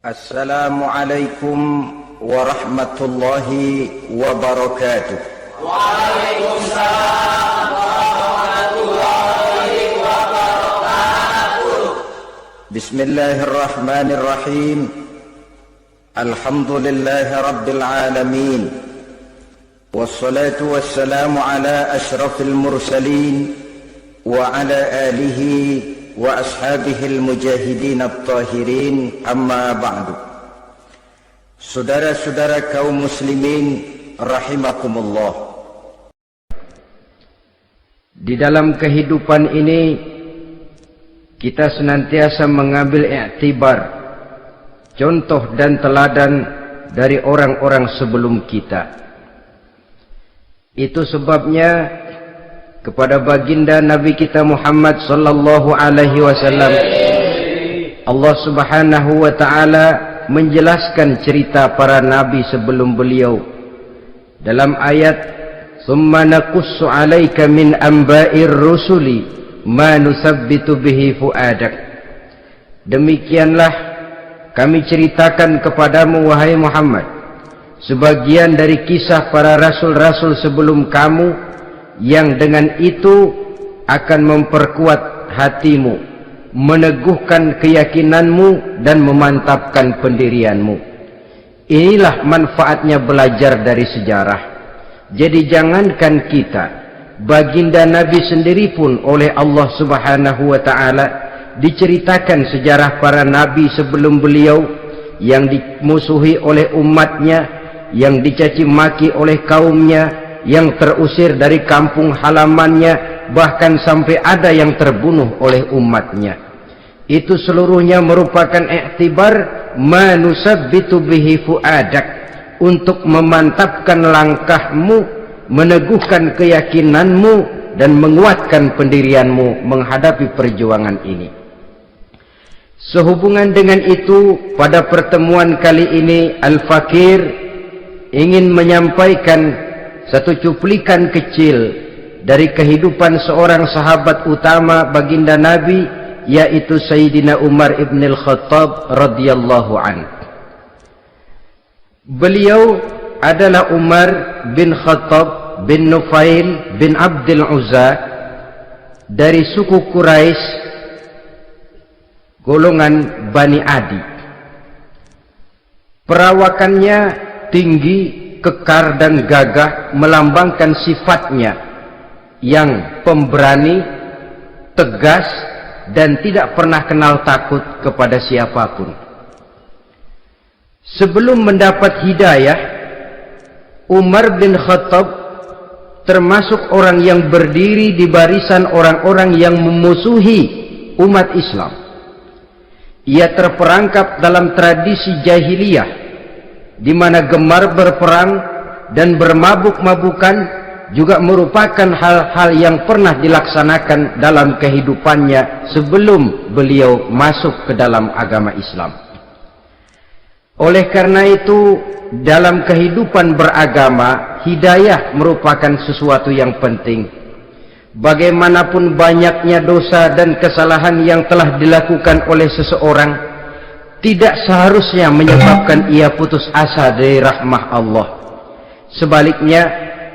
Assalamualaikum warahmatullahi wabarakatuh. Waalaikumsalam warahmatullahi wabarakatuh. Bismillahirrahmanirrahim. Alhamdulillahi rabbil alamin. Wassalatu wassalamu ala ashrafil mursalin wa ala alihi wa ashabihil mujahidin at-tahirin, amma ba'du. Saudara-saudara kaum muslimin rahimakumullah. Di dalam kehidupan ini kita senantiasa mengambil iktibar, contoh dan teladan dari orang-orang sebelum kita. Itu sebabnya kepada baginda Nabi kita Muhammad sallallahu alaihi wasallam Allah Subhanahu wa taala menjelaskan cerita para nabi sebelum beliau dalam ayat "Tsumma naqussu 'alaika min amba'ir rusuli ma nusabbitu bihi fu'adak." Demikianlah kami ceritakan kepadamu wahai Muhammad sebagian dari kisah para rasul-rasul sebelum kamu yang dengan itu akan memperkuat hatimu, meneguhkan keyakinanmu dan memantapkan pendirianmu. Inilah manfaatnya belajar dari sejarah. Jadi jangankan kita, baginda Nabi sendiri pun oleh Allah Subhanahu wa taala diceritakan sejarah para nabi sebelum beliau yang dimusuhi oleh umatnya, yang dicaci maki oleh kaumnya, yang terusir dari kampung halamannya, bahkan sampai ada yang terbunuh oleh umatnya. Itu seluruhnya merupakan iktibar manusabbitu bihi fu'adak, untuk memantapkan langkahmu, meneguhkan keyakinanmu dan menguatkan pendirianmu menghadapi perjuangan ini. Sehubungan dengan itu, pada pertemuan kali ini Al-Fakir ingin menyampaikan satu cuplikan kecil dari kehidupan seorang sahabat utama baginda Nabi, yaitu Sayyidina Umar ibn al-Khattab radhiyallahu an. Beliau adalah Umar bin Khattab bin Nufail bin Abdul Uzza dari suku Quraisy golongan Bani Adi. Perawakannya tinggi, kekar dan gagah, melambangkan sifatnya yang pemberani, tegas, dan tidak pernah kenal takut kepada siapapun. Sebelum mendapat hidayah, Umar bin Khattab termasuk orang yang berdiri di barisan orang-orang yang memusuhi umat Islam. Ia terperangkap dalam tradisi jahiliyah, di mana gemar berperang dan bermabuk-mabukan juga merupakan hal-hal yang pernah dilaksanakan dalam kehidupannya sebelum beliau masuk ke dalam agama Islam. Oleh karena itu, dalam kehidupan beragama, hidayah merupakan sesuatu yang penting. Bagaimanapun banyaknya dosa dan kesalahan yang telah dilakukan oleh seseorang, tidak seharusnya menyebabkan ia putus asa dari rahmah Allah. Sebaliknya,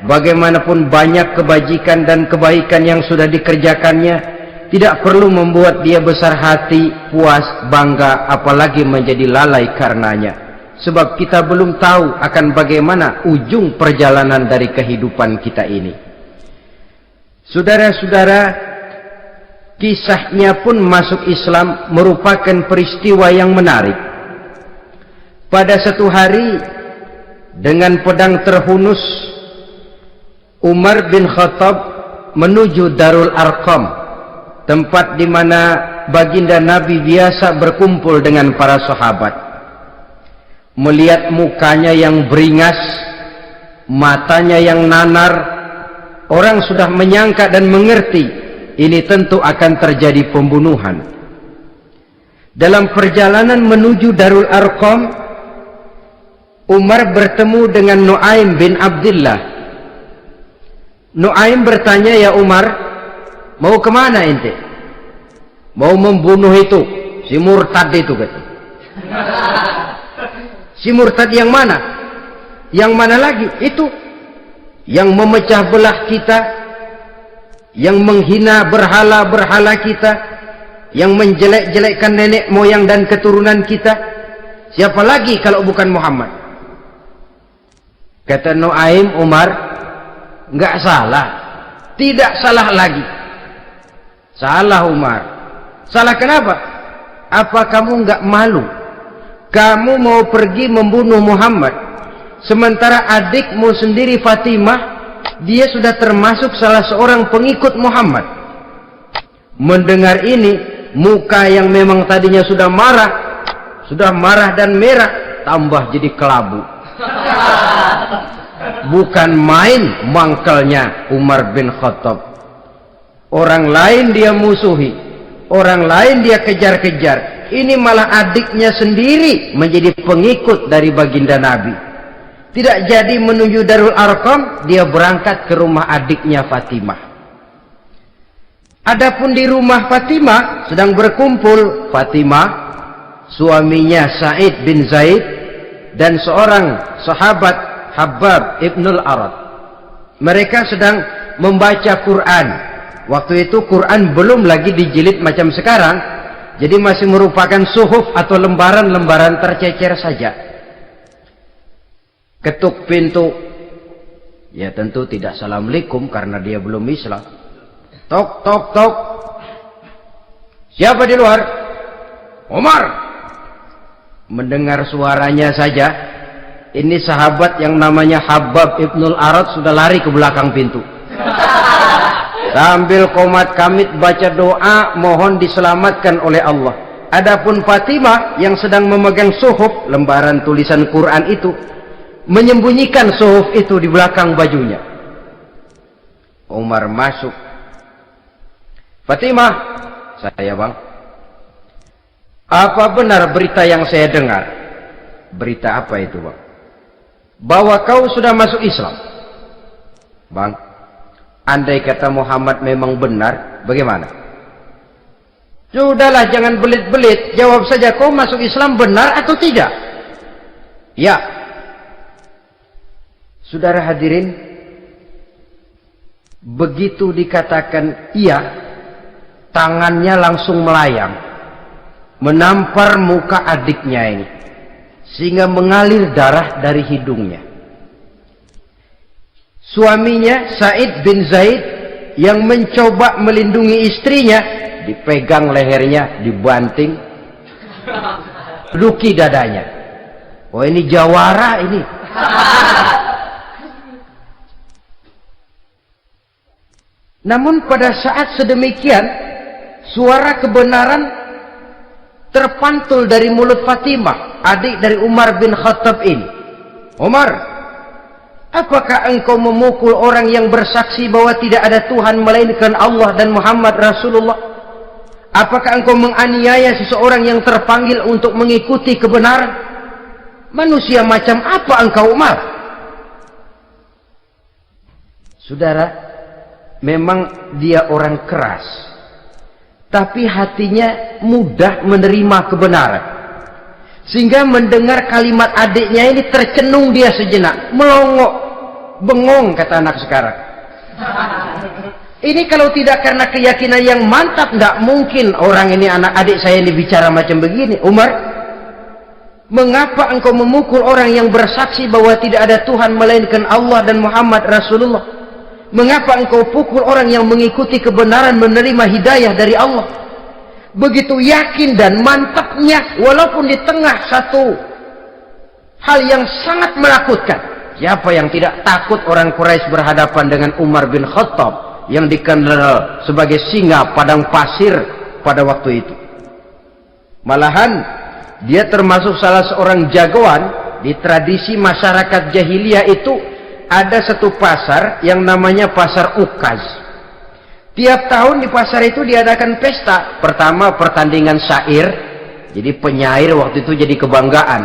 bagaimanapun banyak kebajikan dan kebaikan yang sudah dikerjakannya, tidak perlu membuat dia besar hati, puas, bangga, apalagi menjadi lalai karenanya. Sebab kita belum tahu akan bagaimana ujung perjalanan dari kehidupan kita ini. Saudara-saudara, kisahnya pun masuk Islam merupakan peristiwa yang menarik. Pada satu hari, dengan pedang terhunus, Umar bin Khattab menuju Darul Arqam, tempat di mana baginda Nabi biasa berkumpul dengan para sahabat. Melihat mukanya yang beringas, matanya yang nanar, orang sudah menyangka dan mengerti ini tentu akan terjadi pembunuhan. Dalam perjalanan menuju Darul Arqam, Umar bertemu dengan Nuaim bin Abdullah. Nuaim bertanya, "Ya Umar, mau kemana ente?" "Mau membunuh itu, si murtad itu," kata. Si murtad yang mana? Yang mana lagi? Itu yang memecah belah kita, yang menghina berhala-berhala kita, yang menjelek-jelekkan nenek moyang dan keturunan kita. Siapa lagi kalau bukan Muhammad? Kata Nuaim Umar, enggak salah. Tidak salah lagi. Salah Umar. Salah kenapa? Apa kamu enggak malu? Kamu mau pergi membunuh Muhammad, sementara adikmu sendiri Fatimah, dia sudah termasuk salah seorang pengikut Muhammad. Mendengar ini, muka yang memang tadinya sudah marah dan merah, tambah jadi kelabu. Bukan main mangkelnya Umar bin Khattab. Orang lain dia musuhi, orang lain dia kejar-kejar. Ini malah adiknya sendiri menjadi pengikut dari baginda Nabi. Tidak jadi menuju Darul Arqam, dia berangkat ke rumah adiknya Fatimah. Adapun di rumah Fatimah sedang berkumpul Fatimah, suaminya Sa'id bin Zaid, dan seorang sahabat Habbab ibnul Arad. Mereka sedang membaca Quran. Waktu itu Quran belum lagi dijilid macam sekarang, jadi masih merupakan suhuf atau lembaran-lembaran tercecer saja. Ketuk pintu, ya tentu tidak assalamualaikum karena dia belum Islam. Tok tok tok. Siapa di luar? Umar. Mendengar suaranya saja, ini sahabat yang namanya Habbab ibnul Arad sudah lari ke belakang pintu. Sambil komat kamit baca doa mohon diselamatkan oleh Allah. Adapun Fatimah yang sedang memegang suhuf, lembaran tulisan Quran itu, menyembunyikan suhuf itu di belakang bajunya. Umar masuk. Fatimah, saya bang. Apa benar berita yang saya dengar? Berita apa itu bang? Bahwa kau sudah masuk Islam. Bang, andai kata Muhammad memang benar, bagaimana? Sudahlah, jangan belit-belit. Jawab saja, kau masuk Islam benar atau tidak? Ya. Saudara hadirin, begitu dikatakan iya, tangannya langsung melayang, menampar muka adiknya ini, sehingga mengalir darah dari hidungnya. Suaminya Sa'id bin Zaid yang mencoba melindungi istrinya, dipegang lehernya, dibanting, duki dadanya. Oh, ini jawara ini. Namun pada saat sedemikian, suara kebenaran terpantul dari mulut Fatimah, adik dari Umar bin Khattab ini. Umar, apakah engkau memukul orang yang bersaksi bahwa tidak ada Tuhan melainkan Allah dan Muhammad Rasulullah? Apakah engkau menganiaya seseorang yang terpanggil untuk mengikuti kebenaran? Manusia macam apa engkau, Umar? Saudara, memang dia orang keras, tapi hatinya mudah menerima kebenaran. Sehingga mendengar kalimat adiknya ini tercenung dia sejenak, melongok, bengong kata anak sekarang. Ini kalau tidak karena keyakinan yang mantap, tidak mungkin orang ini, anak adik saya ini bicara macam begini. Umar, mengapa engkau memukul orang yang bersaksi bahwa tidak ada Tuhan melainkan Allah dan Muhammad Rasulullah? Mengapa engkau pukul orang yang mengikuti kebenaran, menerima hidayah dari Allah? Begitu yakin dan mantapnya, walaupun di tengah satu hal yang sangat menakutkan. Siapa yang tidak takut orang Quraisy berhadapan dengan Umar bin Khattab yang dikenal sebagai singa padang pasir pada waktu itu? Malahan dia termasuk salah seorang jagoan di tradisi masyarakat jahiliyah itu. Ada satu pasar yang namanya pasar Ukaz. Tiap tahun di pasar itu diadakan pesta. Pertama pertandingan syair. Jadi penyair waktu itu jadi kebanggaan.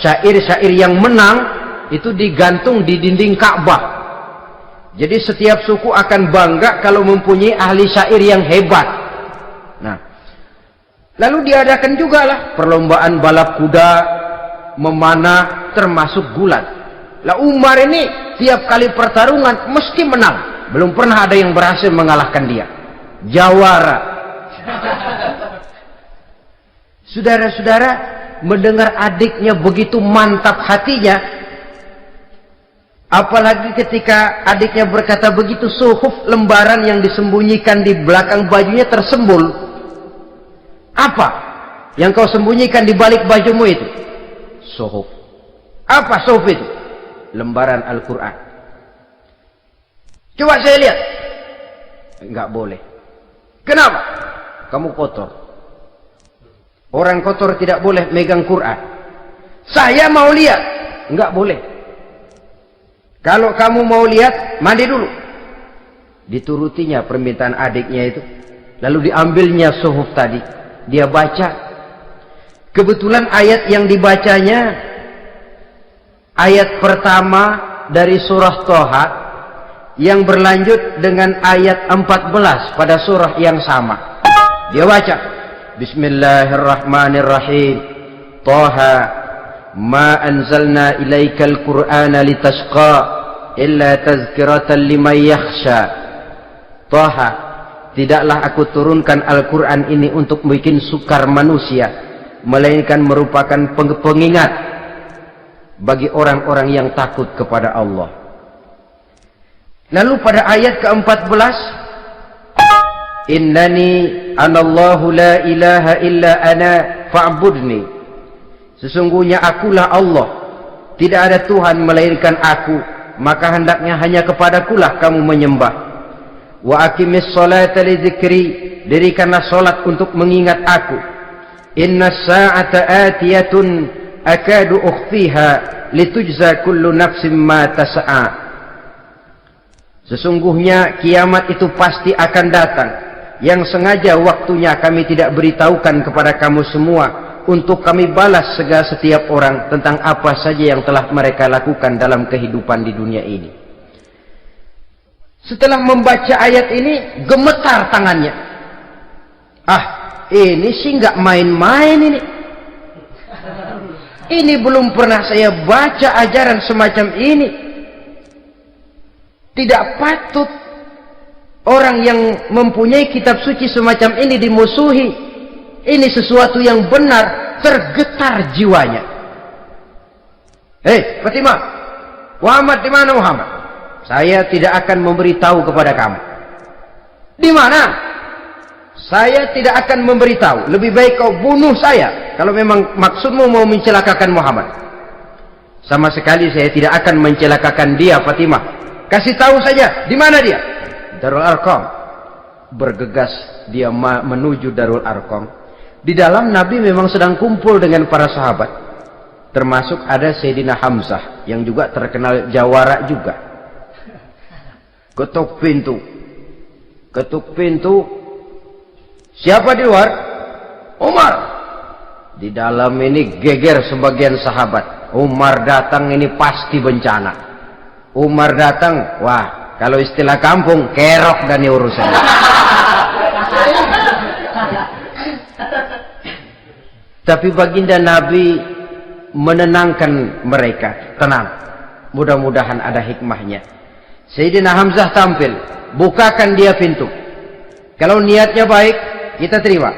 Syair-syair yang menang itu digantung di dinding Ka'bah. Jadi setiap suku akan bangga kalau mempunyai ahli syair yang hebat. Nah, lalu diadakan juga lah perlombaan balap kuda, memanah, termasuk gulat. Lah Umar ini tiap kali pertarungan mesti menang. Belum pernah ada yang berhasil mengalahkan dia. Jawara. Saudara-saudara, mendengar adiknya begitu mantap hatinya, apalagi ketika adiknya berkata begitu, suhuf, lembaran yang disembunyikan di belakang bajunya tersembul. Apa yang kau sembunyikan di balik bajumu itu? Suhuf. Apa suhuf itu? Lembaran Al-Quran. Coba saya lihat. Enggak boleh. Kenapa? Kamu kotor. Orang kotor tidak boleh megang Quran. Saya mau lihat. Enggak boleh. Kalau kamu mau lihat, mandi dulu. Diturutinya permintaan adiknya itu. Lalu diambilnya suhuf tadi. Dia baca. Kebetulan ayat yang dibacanya, ayat pertama dari surah Toha, yang berlanjut dengan ayat 14 pada surah yang sama. Dia baca, Bismillahirrahmanirrahim. Toha, ma anzalna ilaikal Qur'ana litashqa illa tazkiratan liman yakhsha. Toha, tidaklah aku turunkan Al-Quran ini untuk bikin sukar manusia, melainkan merupakan pengingat bagi orang-orang yang takut kepada Allah. Lalu pada ayat ke-14, Innani anallahu la ilaha illa ana fa'budni. Sesungguhnya akulah Allah, tidak ada Tuhan melainkan aku, maka hendaknya hanya kepadakulah kamu menyembah. Wa aqimis sholata li dzikri, dirikanlah salat untuk mengingat aku. Innas sa'ata atiyatun akadu ukhfiha litujza kullu nafsin ma tas'a. Sesungguhnya kiamat itu pasti akan datang, yang sengaja waktunya kami tidak beritahukan kepada kamu semua, untuk kami balas segala setiap orang tentang apa saja yang telah mereka lakukan dalam kehidupan di dunia ini. Setelah membaca ayat ini, gemetar tangannya. Ah, ini sih nggak main-main ini. Ini belum pernah saya baca ajaran semacam ini. Tidak patut orang yang mempunyai kitab suci semacam ini dimusuhi. Ini sesuatu yang benar, tergetar jiwanya. Hei, Fatimah, Muhammad di mana Muhammad? Saya tidak akan memberitahu kepada kamu. Di mana? Saya tidak akan memberitahu. Lebih baik kau bunuh saya kalau memang maksudmu mau mencelakakan Muhammad. Sama sekali saya tidak akan mencelakakan dia, Fatimah. Kasih tahu saja, di mana dia? Darul Arqam. Bergegas dia menuju Darul Arqam. Di dalam Nabi memang sedang kumpul dengan para sahabat. Termasuk ada Sayyidina Hamzah yang juga terkenal jawara juga. Ketuk pintu. Ketuk pintu. Siapa di luar? Umar. Di dalam ini geger sebagian sahabat. Umar datang ini pasti bencana. Umar datang, wah, kalau istilah kampung, kerok dan urusan. Tapi baginda Nabi menenangkan mereka. Tenang, mudah-mudahan ada hikmahnya. Sayyidina Hamzah tampil, bukakan dia pintu. Kalau niatnya baik, kita terima.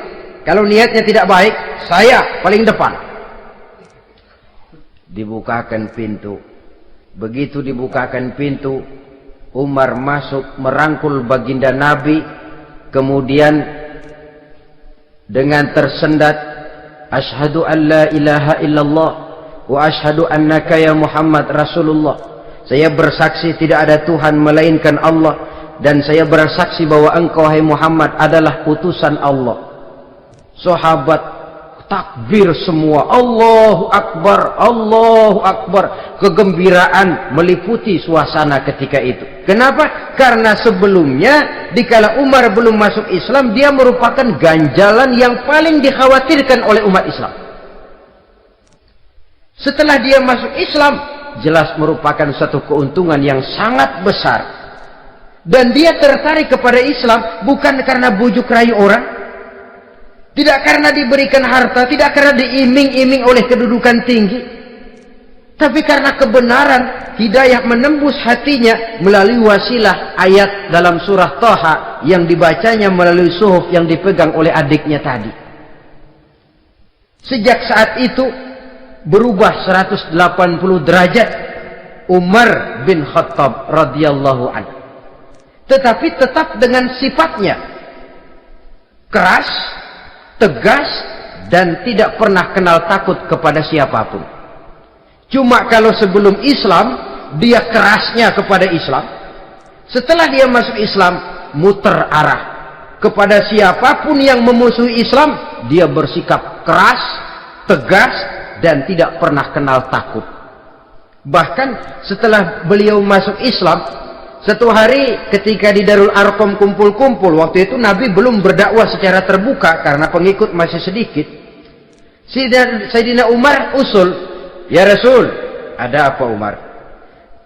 Kalau niatnya tidak baik, saya paling depan. Dibukakan pintu. Begitu dibukakan pintu, Umar masuk merangkul baginda Nabi, kemudian dengan tersendat, Ashhadu an la ilaha illallah wa ashhadu annaka ya Muhammad Rasulullah. Saya bersaksi tidak ada Tuhan melainkan Allah, dan saya bersaksi bahwa engkau hai Muhammad adalah utusan Allah. Sahabat takbir semua, Allahu Akbar, Allahu Akbar. Kegembiraan meliputi suasana ketika itu. Kenapa? Karena sebelumnya dikala Umar belum masuk Islam, dia merupakan ganjalan yang paling dikhawatirkan oleh umat Islam. Setelah dia masuk Islam, jelas merupakan satu keuntungan yang sangat besar. Dan dia tertarik kepada Islam bukan karena bujuk rayu orang, tidak karena diberikan harta, tidak karena diiming-iming oleh kedudukan tinggi. Tapi karena kebenaran, hidayah menembus hatinya melalui wasilah ayat dalam surah Thaha yang dibacanya melalui suhuf yang dipegang oleh adiknya tadi. Sejak saat itu berubah 180 derajat Umar bin Khattab radhiyallahu anhu. Tetapi tetap dengan sifatnya keras, tegas, dan tidak pernah kenal takut kepada siapapun. Cuma kalau sebelum Islam, dia kerasnya kepada Islam. Setelah dia masuk Islam, muter arah. Kepada siapapun yang memusuhi Islam, dia bersikap keras, tegas, dan tidak pernah kenal takut. Bahkan setelah beliau masuk Islam, satu hari ketika di Darul Arqam kumpul-kumpul, waktu itu Nabi belum berdakwah secara terbuka karena pengikut masih sedikit. Sayyidina Umar usul, "Ya Rasul, ada apa Umar?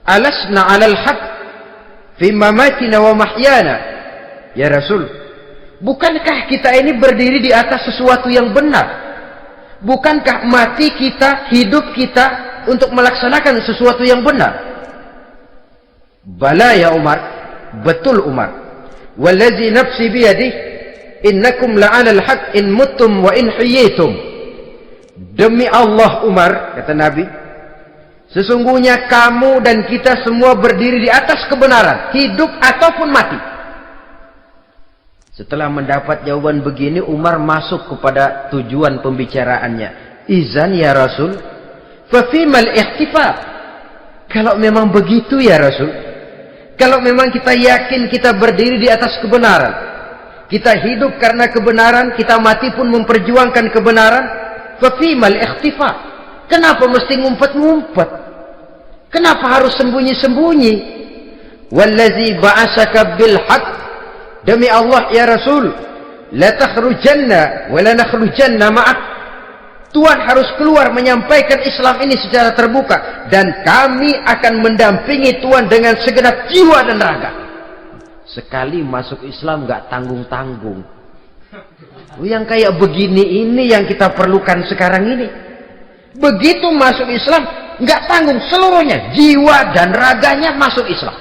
Alasna 'alal haq fi mamatina wa mahyana?" Ya Rasul, bukankah kita ini berdiri di atas sesuatu yang benar? Bukankah mati kita, hidup kita untuk melaksanakan sesuatu yang benar? Bala ya Umar, betul Umar. Wallazi nafsi biyadih, innakum la'alal haq in muttum wa in hiyitum. Demi Allah Umar, kata Nabi, sesungguhnya kamu dan kita semua berdiri di atas kebenaran, hidup ataupun mati. Setelah mendapat jawaban begini, Umar masuk kepada tujuan pembicaraannya. Izan ya Rasul, fafimal ihtifal. Kalau memang begitu ya Rasul, kalau memang kita yakin kita berdiri di atas kebenaran, kita hidup karena kebenaran, kita mati pun memperjuangkan kebenaran, fafimal ikhtifa. Kenapa mesti ngumpet-ngumpet? Kenapa harus sembunyi-sembunyi? Wallazi ba'asaka bil haq, demi Allah ya Rasul, la takhrujanna wa la nakhrujanna ma'ak. Tuhan harus keluar menyampaikan Islam ini secara terbuka, dan kami akan mendampingi Tuhan dengan segenap jiwa dan raga. Sekali masuk Islam gak tanggung-tanggung. Yang kayak begini ini yang kita perlukan sekarang ini. Begitu masuk Islam, nggak tanggung seluruhnya, jiwa dan raganya masuk Islam.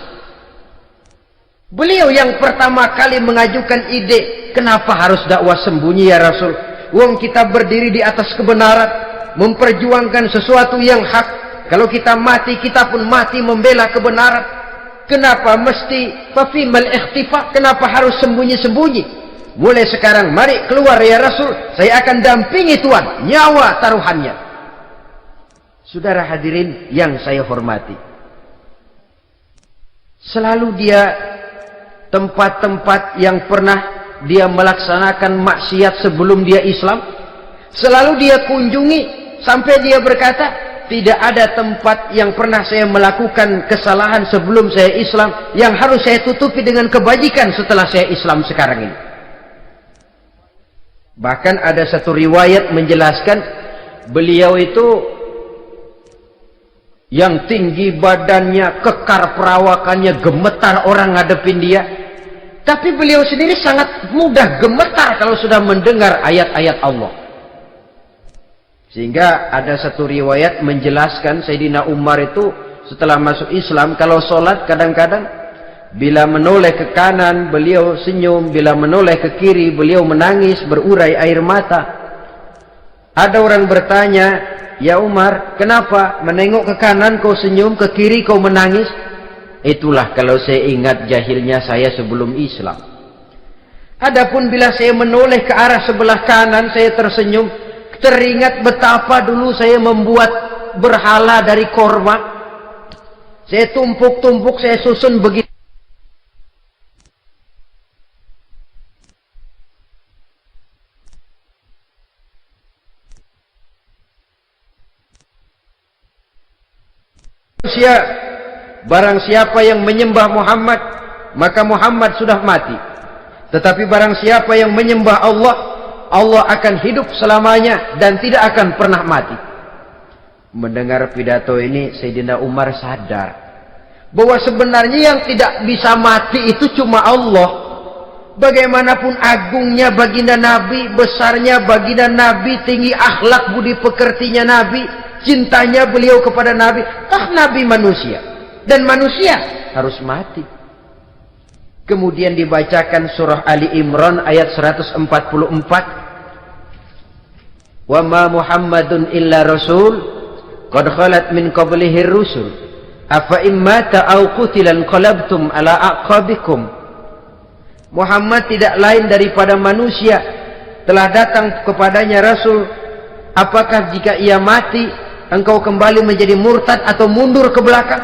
Beliau yang pertama kali mengajukan ide, kenapa harus dakwah sembunyi ya Rasul? Wong kita berdiri di atas kebenaran, memperjuangkan sesuatu yang hak. Kalau kita mati, kita pun mati membela kebenaran. Kenapa mesti fafimal ikhtifa? Kenapa harus sembunyi-sembunyi? Mulai sekarang mari keluar ya Rasul, saya akan dampingi Tuhan, nyawa taruhannya. Saudara hadirin yang saya hormati, selalu dia tempat-tempat yang pernah dia melaksanakan maksiat sebelum dia Islam, selalu dia kunjungi sampai dia berkata, tidak ada tempat yang pernah saya melakukan kesalahan sebelum saya Islam yang harus saya tutupi dengan kebajikan setelah saya Islam sekarang ini. Bahkan ada satu riwayat menjelaskan beliau itu yang tinggi badannya, kekar perawakannya, gemetar orang ngadepin dia. Tapi beliau sendiri sangat mudah gemetar kalau sudah mendengar ayat-ayat Allah. Sehingga ada satu riwayat menjelaskan Sayyidina Umar itu setelah masuk Islam, kalau sholat kadang-kadang bila menoleh ke kanan beliau senyum, bila menoleh ke kiri beliau menangis berurai air mata. Ada orang bertanya, ya Umar, kenapa menengok ke kanan kau senyum, ke kiri kau menangis? Itulah kalau saya ingat jahilnya saya sebelum Islam. Adapun bila saya menoleh ke arah sebelah kanan saya tersenyum, teringat betapa dulu saya membuat berhala dari korma. Saya tumpuk-tumpuk, saya susun begitu. Barang siapa yang menyembah Muhammad, maka Muhammad sudah mati. Tetapi barang siapa yang menyembah Allah, Allah akan hidup selamanya dan tidak akan pernah mati. Mendengar pidato ini, Sayyidina Umar sadar bahwa sebenarnya yang tidak bisa mati itu cuma Allah. Bagaimanapun agungnya baginda Nabi, besarnya baginda Nabi, tinggi akhlak budi pekertinya Nabi, cintanya beliau kepada Nabi. Toh Nabi manusia, dan manusia harus mati. Kemudian dibacakan surah Ali Imran ayat 144. Wa ma Muhammadun illa rasul qad khalat min qablihi rusul afa immata aw qutilan qalabtum ala aqabikum. Muhammad tidak lain daripada manusia, telah datang kepadanya rasul. Apakah jika ia mati engkau kembali menjadi murtad atau mundur ke belakang?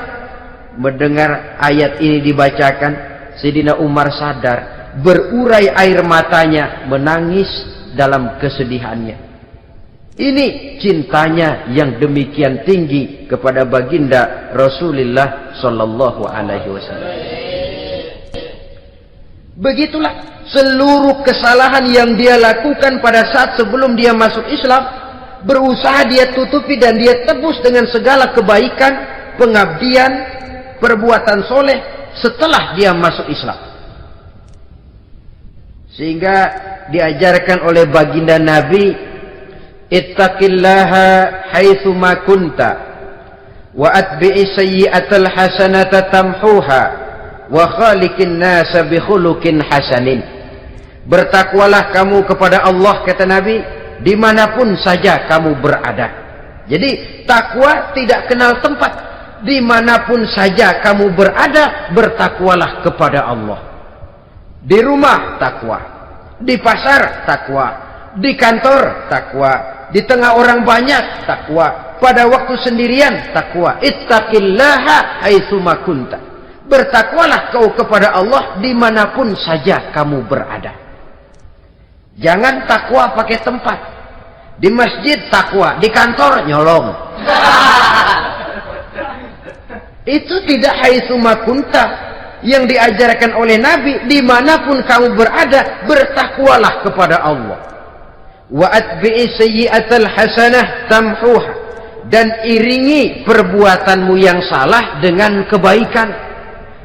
Mendengar ayat ini dibacakan, Sayyidina Umar sadar, berurai air matanya, menangis dalam kesedihannya. Ini cintanya yang demikian tinggi kepada baginda Rasulullah sallallahu alaihi wasallam. Begitulah seluruh kesalahan yang dia lakukan pada saat sebelum dia masuk Islam, berusaha dia tutupi dan dia tebus dengan segala kebaikan, pengabdian, perbuatan soleh setelah dia masuk Islam. Sehingga diajarkan oleh baginda Nabi, ittaqillaha haitsu ma kunta wa atbi'i sayyi'atal hasanata tamhuha wa khaliqin nasa bi khuluqin hasanin. Bertakwalah kamu kepada Allah, kata Nabi, dimanapun saja kamu berada. Jadi takwa tidak kenal tempat. Dimanapun saja kamu berada, bertakwalah kepada Allah. Di rumah takwa, di pasar takwa, di kantor takwa, di tengah orang banyak takwa, pada waktu sendirian takwa. Ittaqillaha haitsu ma kunta. Bertakwalah kau kepada Allah dimanapun saja kamu berada. Jangan takwa pakai tempat. Di masjid takwa, di kantor nyolong. Itu tidak haitsu ma kunta yang diajarkan oleh Nabi. Dimanapun kamu berada, bertakwalah kepada Allah. Wa atbi'i sayyi'atal hasanah tamhuha. Dan iringi perbuatanmu yang salah dengan kebaikan.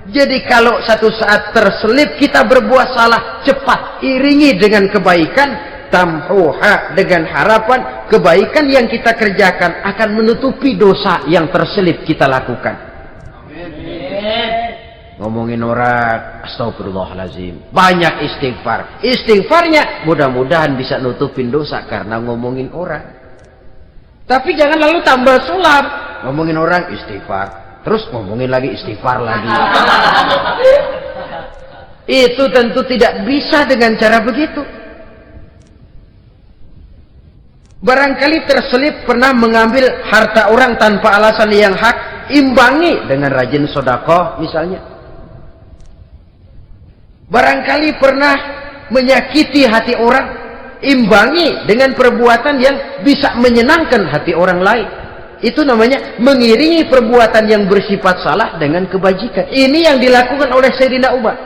Jadi kalau satu saat terselip kita berbuat salah, cepat iringi dengan kebaikan, tamhuha, dengan harapan kebaikan yang kita kerjakan akan menutupi dosa yang terselip kita lakukan. Amin. Ngomongin orang, astagfirullahaladzim, banyak istighfar. Istighfarnya mudah-mudahan bisa nutupin dosa karena ngomongin orang. Tapi jangan lalu tambah sulam, ngomongin orang istighfar, terus ngomongin lagi istighfar lagi. Itu tentu tidak bisa dengan cara begitu. Barangkali terselip pernah mengambil harta orang tanpa alasan yang hak, imbangi dengan rajin sedekah misalnya. Barangkali pernah menyakiti hati orang, imbangi dengan perbuatan yang bisa menyenangkan hati orang lain. Itu namanya mengiringi perbuatan yang bersifat salah dengan kebajikan. Ini yang dilakukan oleh Sayyidina Umar.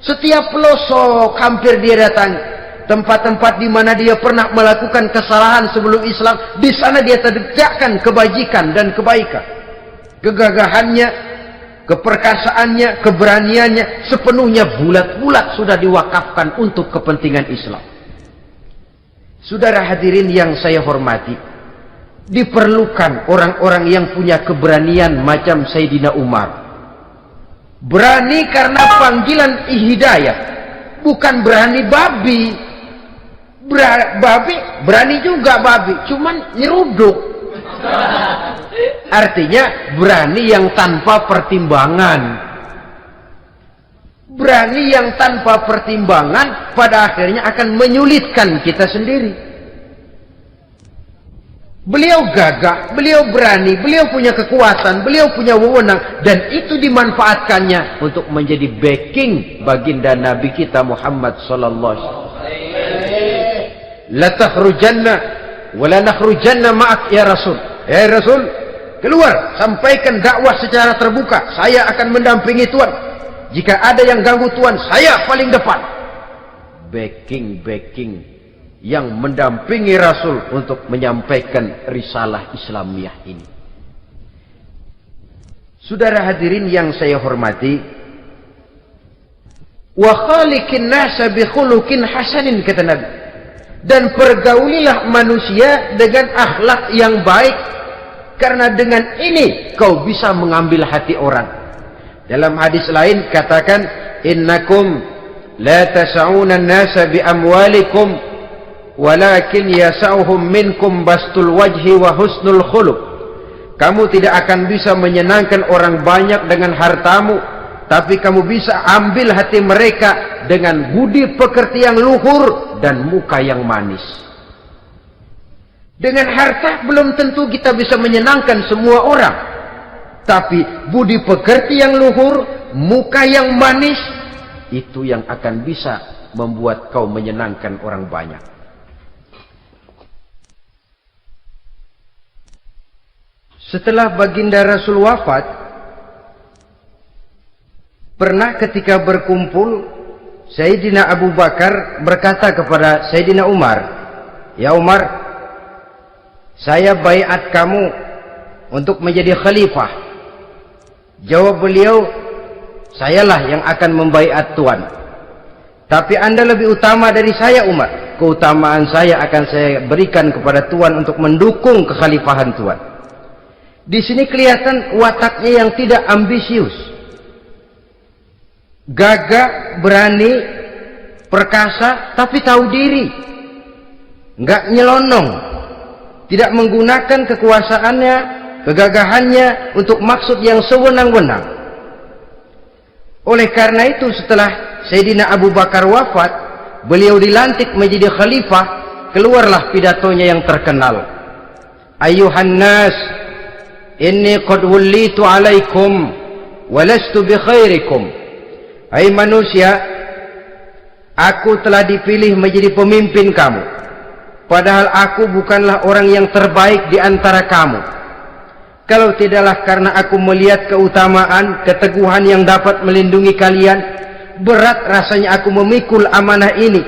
Setiap pelosok hampir dia datangi. Tempat-tempat di mana dia pernah melakukan kesalahan sebelum Islam, di sana dia tegakkan kebajikan dan kebaikan. Kegagahannya, keperkasaannya, keberaniannya sepenuhnya bulat-bulat sudah diwakafkan untuk kepentingan Islam. Saudara hadirin yang saya hormati, diperlukan orang-orang yang punya keberanian macam Sayyidina Umar. Berani karena panggilan hidayah, bukan berani babi. Babi berani juga babi, cuman nyeruduk. Artinya berani yang tanpa pertimbangan. Berani yang tanpa pertimbangan pada akhirnya akan menyulitkan kita sendiri. Beliau gagah, beliau berani, beliau punya kekuatan, beliau punya wewenang, dan itu dimanfaatkannya untuk menjadi backing baginda Nabi kita Muhammad sallallahu alaihi wasallam. La takhrujanna wa la nakhrujanna ma'ak ya Rasul. Ya Rasul, keluar, sampaikan dakwah secara terbuka. Saya akan mendampingi Tuhan. Jika ada yang ganggu Tuhan, saya paling depan. Backing yang mendampingi Rasul untuk menyampaikan risalah Islamiyah ini. Saudara hadirin yang saya hormati, wa khaliqin nasa bi khuluqin hasanin, kata Nabi, dan pergaulilah manusia dengan akhlak yang baik, karena dengan ini kau bisa mengambil hati orang. Dalam hadis lain katakan, innakum la tas'una an-nasa bi amwalikum walakin yas'uhum minkum bastul wajhi wa husnul khuluq. Kamu tidak akan bisa menyenangkan orang banyak dengan hartamu, tapi kamu bisa ambil hati mereka dengan budi pekerti yang luhur dan muka yang manis. Dengan harta belum tentu kita bisa menyenangkan semua orang, tapi budi pekerti yang luhur, muka yang manis, itu yang akan bisa membuat kau menyenangkan orang banyak. Setelah baginda Rasul wafat, pernah ketika berkumpul, Sayyidina Abu Bakar berkata kepada Sayyidina Umar, "Ya Umar, saya baiat kamu untuk menjadi khalifah." Jawab beliau, "Sayalah yang akan membaiat Tuan. Tapi Anda lebih utama dari saya Umar. Keutamaan saya akan saya berikan kepada Tuan untuk mendukung kekhalifahan Tuan." Di sini kelihatan wataknya yang tidak ambisius. Gagah, berani, perkasa, tapi tahu diri. Enggak nyelonong. Tidak menggunakan kekuasaannya, kegagahannya untuk maksud yang sewenang-wenang. Oleh karena itu setelah Sayyidina Abu Bakar wafat, beliau dilantik menjadi khalifah, keluarlah pidatonya yang terkenal. Ayuhan nas, inni qad wullitu alaikum walastu bi khairikum. Hai manusia, aku telah dipilih menjadi pemimpin kamu, padahal aku bukanlah orang yang terbaik di antara kamu. Kalau tidaklah karena aku melihat keutamaan, keteguhan yang dapat melindungi kalian, berat rasanya aku memikul amanah ini.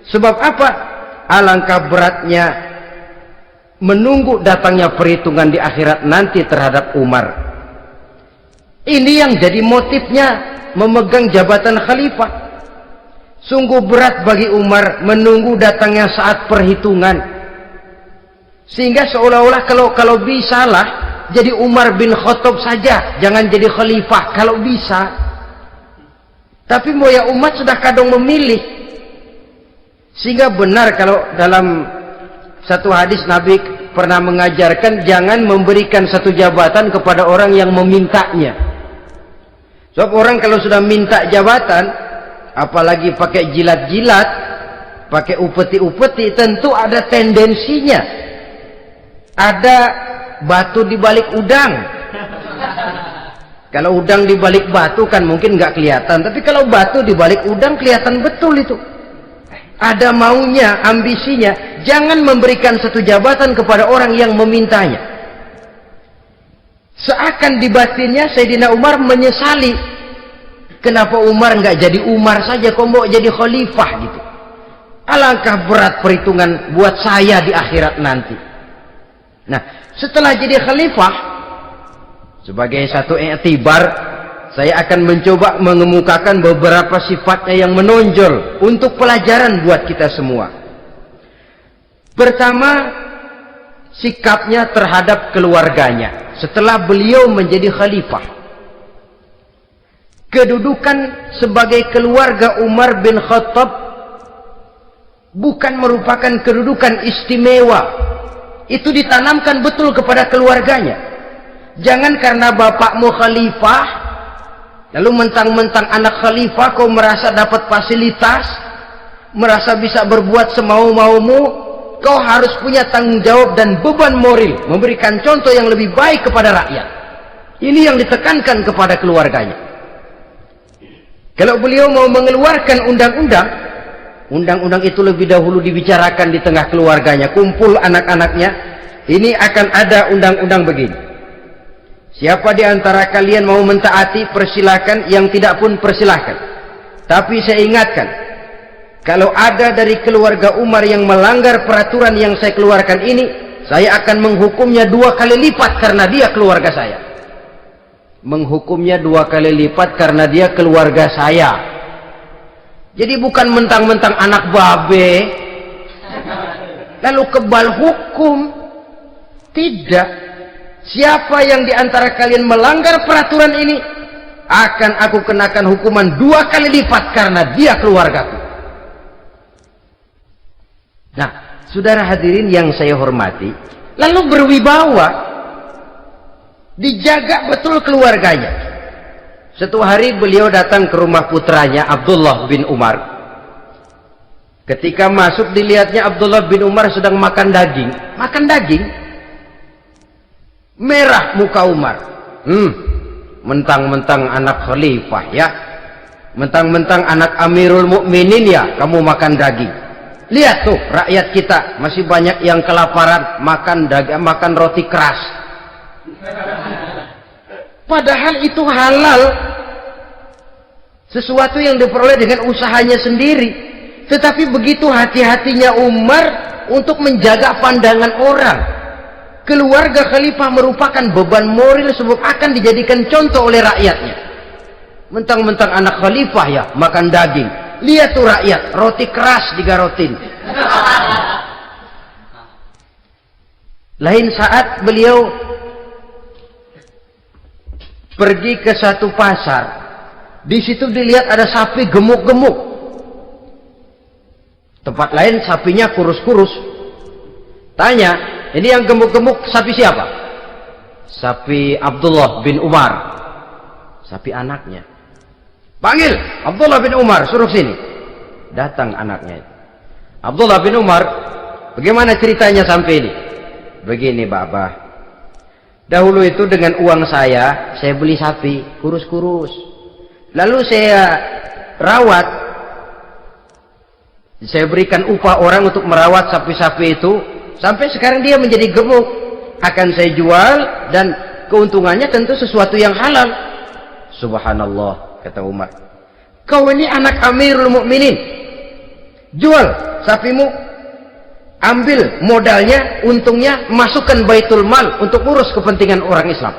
Sebab apa? Alangkah beratnya menunggu datangnya perhitungan di akhirat nanti terhadap Umar. Ini yang jadi motifnya memegang jabatan khalifah. Sungguh berat bagi Umar menunggu datangnya saat perhitungan, sehingga seolah-olah kalau bisalah jadi Umar bin Khattab saja, jangan jadi khalifah kalau bisa. Tapi moya umat sudah kadang memilih, sehingga benar kalau dalam satu hadis Nabi pernah mengajarkan jangan memberikan satu jabatan kepada orang yang memintanya. Sebab orang kalau sudah minta jabatan, apalagi pakai jilat-jilat, pakai upeti-upeti, tentu ada tendensinya. Ada batu di balik udang. Kalau udang di balik batu kan mungkin nggak kelihatan, tapi kalau batu di balik udang kelihatan betul itu. Ada maunya, ambisinya. Jangan memberikan satu jabatan kepada orang yang memintanya. Seakan di batinnya Sayyidina Umar menyesali, kenapa Umar nggak jadi Umar saja, kok mau jadi khalifah gitu. Alangkah berat perhitungan buat saya di akhirat nanti. Nah, setelah jadi khalifah, sebagai satu i'tibar, saya akan mencoba mengemukakan beberapa sifatnya yang menonjol untuk pelajaran buat kita semua. Pertama, sikapnya terhadap keluarganya setelah beliau menjadi khalifah. Kedudukan sebagai keluarga Umar bin Khattab bukan merupakan kedudukan istimewa. Itu ditanamkan betul kepada keluarganya. Jangan karena bapakmu khalifah, lalu mentang-mentang anak khalifah kau merasa dapat fasilitas, merasa bisa berbuat semau-maumu, kau harus punya tanggung jawab dan beban moral, memberikan contoh yang lebih baik kepada rakyat. Ini yang ditekankan kepada keluarganya. Kalau beliau mau mengeluarkan undang-undang, undang-undang itu lebih dahulu dibicarakan di tengah keluarganya, kumpul anak-anaknya, ini akan ada undang-undang begini. Siapa di antara kalian mau mentaati, persilakan, yang tidak pun persilakan. Tapi saya ingatkan, kalau ada dari keluarga Umar yang melanggar peraturan yang saya keluarkan ini, saya akan menghukumnya 2 kali lipat karena dia keluarga saya. Menghukumnya 2 kali lipat karena dia keluarga saya. Jadi bukan mentang-mentang anak babe lalu kebal hukum. Tidak. siapa yang diantara kalian melanggar peraturan ini, akan aku kenakan hukuman 2 kali lipat karena dia keluargaku. Nah, saudara hadirin yang saya hormati, lalu berwibawa, dijaga betul keluarganya. Suatu hari beliau datang ke rumah putranya Abdullah bin Umar. Ketika masuk, dilihatnya Abdullah bin Umar sedang makan daging. Makan daging, merah muka Umar. Mentang-mentang anak khalifah ya, mentang-mentang anak Amirul Mukminin ya, kamu makan daging. Lihat tuh, rakyat kita masih banyak yang kelaparan, makan daging, makan roti keras. Padahal itu halal, sesuatu yang diperoleh dengan usahanya sendiri. Tetapi begitu hati-hatinya Umar untuk menjaga pandangan orang. Keluarga khalifah merupakan beban moral sebab akan dijadikan contoh oleh rakyatnya. Mentang-mentang anak khalifah ya, makan daging. Lihat tuh rakyat, roti keras digarotin. Lain saat beliau pergi ke satu pasar, di situ dilihat ada sapi gemuk-gemuk. Tempat lain sapinya kurus-kurus. Tanya, ini yang gemuk-gemuk sapi siapa? Sapi Abdullah bin Umar, sapi anaknya. Panggil Abdullah bin Umar, suruh sini. Datang anaknya. Abdullah bin Umar, bagaimana ceritanya sampai ini? Begini, Bapak. Dahulu itu dengan uang saya beli sapi kurus-kurus. Lalu saya rawat. Saya berikan upah orang untuk merawat sapi-sapi itu. Sampai sekarang dia menjadi gemuk. Akan saya jual dan keuntungannya tentu sesuatu yang halal. Subhanallah, kata Umar. Kau ini anak Amirul Mukminin. Jual sapimu. Ambil modalnya, untungnya, masukkan baitul mal untuk urus kepentingan orang Islam.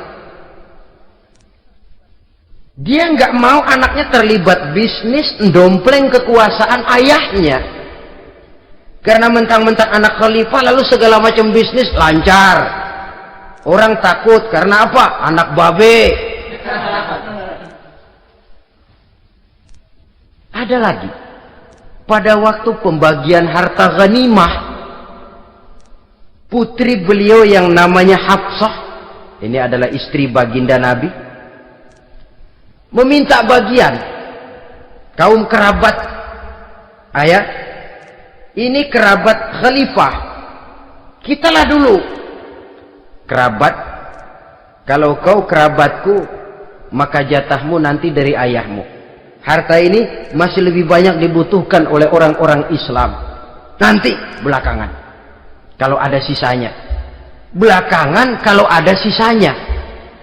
Dia nggak mau anaknya terlibat bisnis, dompleng kekuasaan ayahnya. Karena mentang-mentang anak khalifah lalu segala macam bisnis lancar. Orang takut karena apa? Anak babe. Ada lagi. Pada waktu pembagian harta ghanimah, putri beliau yang namanya Hafsah, ini adalah istri baginda Nabi, meminta bagian. Kaum kerabat ayah, ini kerabat khalifah, kitalah dulu kerabat. Kalau kau kerabatku, maka jatahmu nanti dari ayahmu. Harta ini masih lebih banyak dibutuhkan oleh orang-orang Islam. Nanti belakangan, kalau ada sisanya. Belakangan kalau ada sisanya.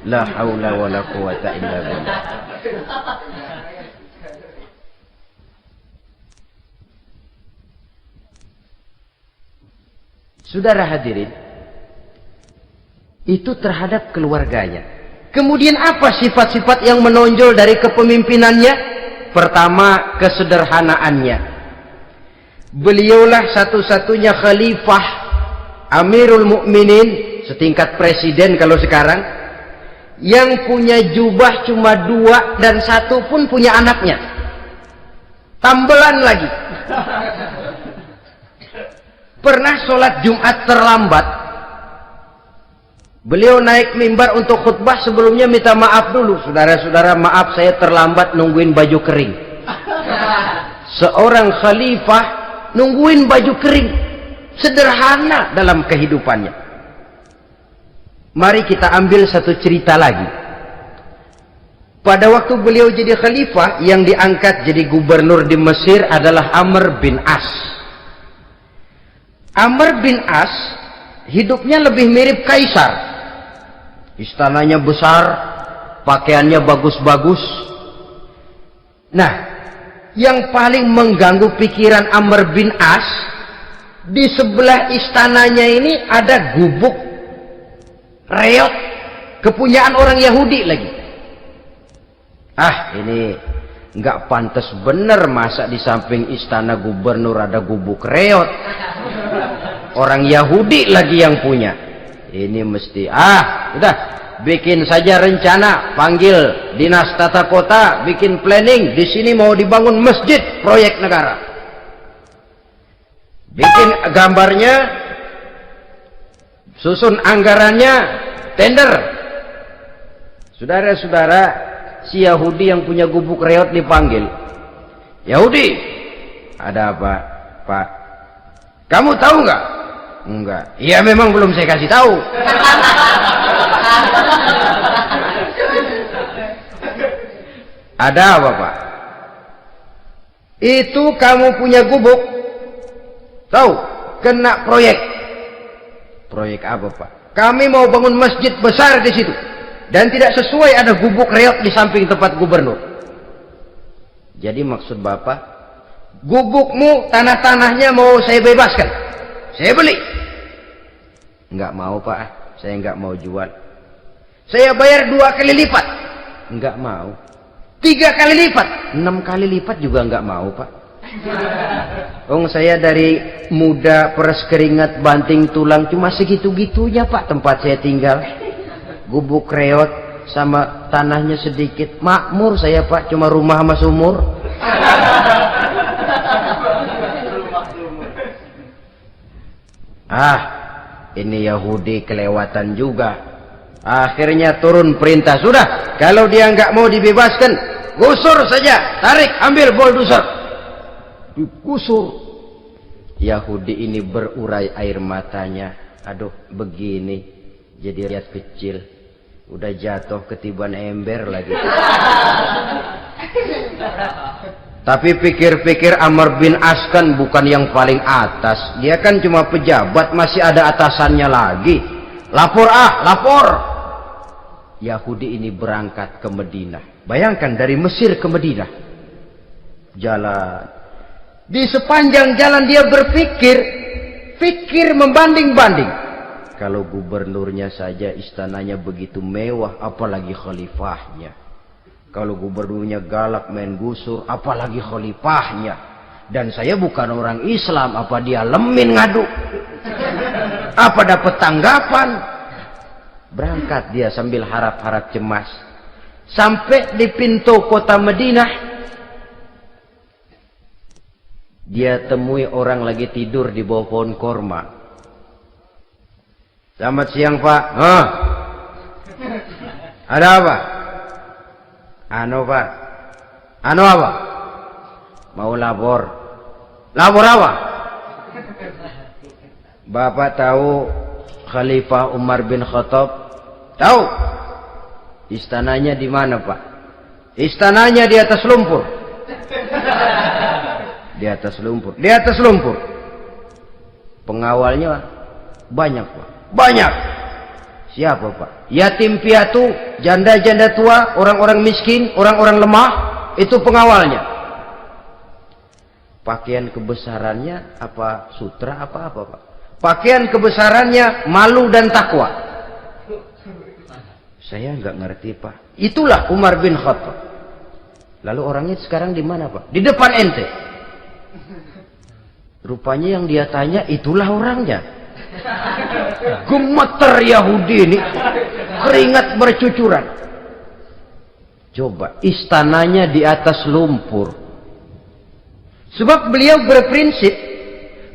La haula wala quwata illa billah. Saudara hadirin, itu terhadap keluarganya. Kemudian apa sifat-sifat yang menonjol dari kepemimpinannya? Pertama, kesederhanaannya. Beliaulah satu-satunya khalifah Amirul Mukminin, setingkat presiden kalau sekarang, yang punya jubah cuma 2 dan 1 pun punya anaknya. Tambelan lagi. Pernah sholat Jumat terlambat. Beliau naik mimbar untuk khutbah, sebelumnya minta maaf dulu. Saudara-saudara, maaf saya terlambat nungguin baju kering. Seorang khalifah nungguin baju kering. Sederhana dalam kehidupannya. Mari kita ambil satu cerita lagi. Pada waktu beliau jadi khalifah, yang diangkat jadi gubernur di Mesir adalah Amr bin As. Amr bin As hidupnya lebih mirip kaisar. Istananya besar, pakaiannya bagus-bagus. Nah, yang paling mengganggu pikiran Amr bin As, di sebelah istananya ini ada gubuk reot, kepunyaan orang Yahudi lagi. Ah, ini nggak pantas bener, masa di samping istana gubernur ada gubuk reot. Orang Yahudi lagi yang punya. ini mesti udah bikin saja rencana, panggil dinas tata kota, bikin planning. Di sini mau dibangun masjid proyek negara. Bikin gambarnya, susun anggarannya, tender. Saudara-saudara, si Yahudi yang punya gubuk reot dipanggil. Yahudi, ada apa, Pak? Kamu tahu nggak? Enggak. Iya, memang belum saya kasih tahu. Ada apa, Pak? Itu kamu punya gubuk, tahu? Kena proyek. Proyek apa, Pak? Kami mau bangun masjid besar di situ, dan tidak sesuai ada gubuk reot di samping tempat gubernur. Jadi maksud Bapak, gubukmu, tanah-tanahnya mau saya bebaskan, saya beli. Enggak mau, Pak, saya enggak mau jual. Saya bayar 2 kali lipat, enggak mau. 3 kali lipat, 6 kali lipat juga enggak mau, Pak. Saya dari muda peres keringat banting tulang cuma segitu-gitunya, Pak, tempat saya tinggal. Gubuk reot sama tanahnya sedikit, makmur saya, Pak, cuma rumah sama sumur. Ini Yahudi kelewatan juga. Akhirnya turun perintah, sudah, kalau dia nggak mau dibebaskan, gusur saja, tarik, ambil bulldozer, digusur. Yahudi ini berurai air matanya. Aduh, begini jadi rakyat kecil, udah jatuh ketiban ember lagi. Tapi pikir-pikir Amr bin As kan bukan yang paling atas, dia kan cuma pejabat, masih ada atasannya lagi. Lapor, lapor. Yahudi ini berangkat ke Madinah. Bayangkan dari Mesir ke Madinah, jalan. Di sepanjang jalan dia berpikir membanding-banding. Kalau gubernurnya saja istananya begitu mewah, apalagi khalifahnya. Kalau gubernurnya galak main gusur, apalagi khalifahnya. Dan saya bukan orang Islam, apa dia lemin ngadu? Apa dapat tanggapan? Berangkat dia sambil harap-harap cemas. Sampai di pintu kota Madinah, dia temui orang lagi tidur di bawah pohon korma. Selamat siang, Pak. Ada apa? Pak. Apa? Mau lapor. Lapor apa? Bapak tahu Khalifah Umar bin Khattab? Tahu? Istananya di mana, Pak? Istananya di atas lumpur. Di atas lumpur. Di atas lumpur. Pengawalnya banyak, Pak. Banyak. Siapa, Pak? Yatim piatu, janda-janda tua, orang-orang miskin, orang-orang lemah, itu pengawalnya. Pakaian kebesarannya apa sutra apa, Pak? Pakaian kebesarannya malu dan takwa. Saya nggak ngerti, Pak. Itulah Umar bin Khattab. Lalu orangnya sekarang di mana, Pak? Di depan ente. Rupanya yang dia tanya itulah orangnya. Gemeter Yahudi ini, keringat bercucuran. Coba, istananya di atas lumpur. Sebab beliau berprinsip,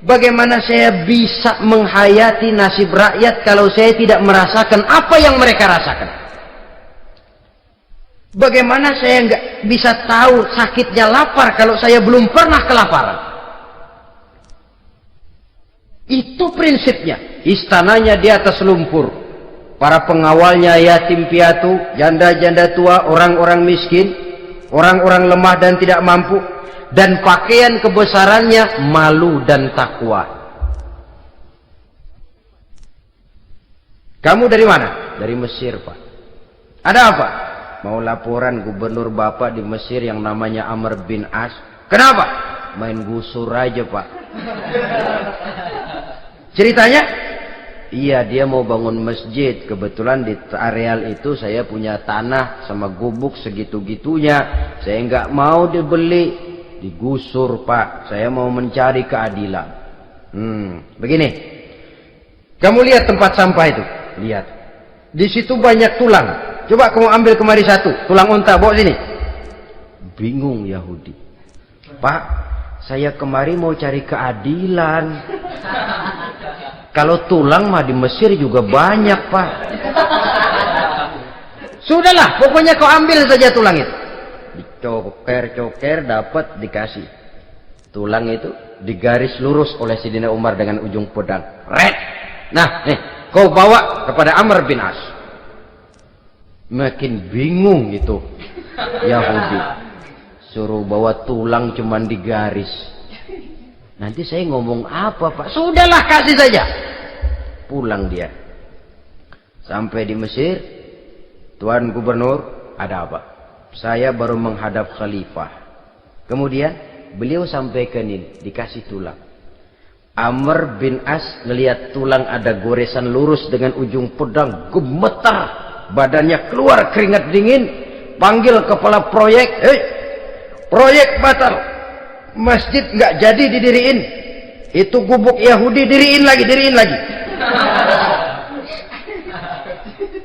bagaimana saya bisa menghayati nasib rakyat kalau saya tidak merasakan apa yang mereka rasakan? Bagaimana saya nggak bisa tahu sakitnya lapar kalau saya belum pernah kelaparan? Itu prinsipnya. Istananya di atas lumpur. Para pengawalnya yatim piatu, janda-janda tua, orang-orang miskin, orang-orang lemah dan tidak mampu. Dan pakaian kebesarannya malu dan takwa. Kamu dari mana? Dari Mesir, Pak. Ada apa? Mau laporan gubernur Bapak di Mesir yang namanya Amr bin As. Kenapa? Main gusur aja, Pak. Ceritanya? Iya, dia mau bangun masjid. Kebetulan di areal itu saya punya tanah sama gubuk segitu-gitunya. Saya nggak mau dibeli, digusur, Pak. Saya mau mencari keadilan. Begini. Kamu lihat tempat sampah itu. lihat. Di situ banyak tulang. Coba kamu ambil kemari satu, tulang unta, bawa sini. Bingung Yahudi. Pak, saya kemari mau cari keadilan. Kalau tulang mah di Mesir juga banyak, Pak. Sudahlah, pokoknya kau ambil saja tulang itu. Dicoker-coker, dapat, dikasih. Tulang itu digaris lurus oleh Sayyidina Umar dengan ujung pedang. Red. Nah, nih, kau bawa kepada Amr bin As. Makin bingung itu Yahudi. Suruh bawa tulang cuman digaris. Nanti saya ngomong apa, Pak? Sudahlah, kasih saja. Pulang dia. Sampai di Mesir, Tuan Gubernur, ada apa? Saya baru menghadap khalifah. Kemudian beliau sampaikan ini, dikasih tulang. Amr bin As ngelihat tulang ada goresan lurus dengan ujung pedang, gemetar, badannya keluar keringat dingin, panggil kepala proyek, proyek batal, masjid nggak jadi didiriin, itu gubuk Yahudi diriin lagi.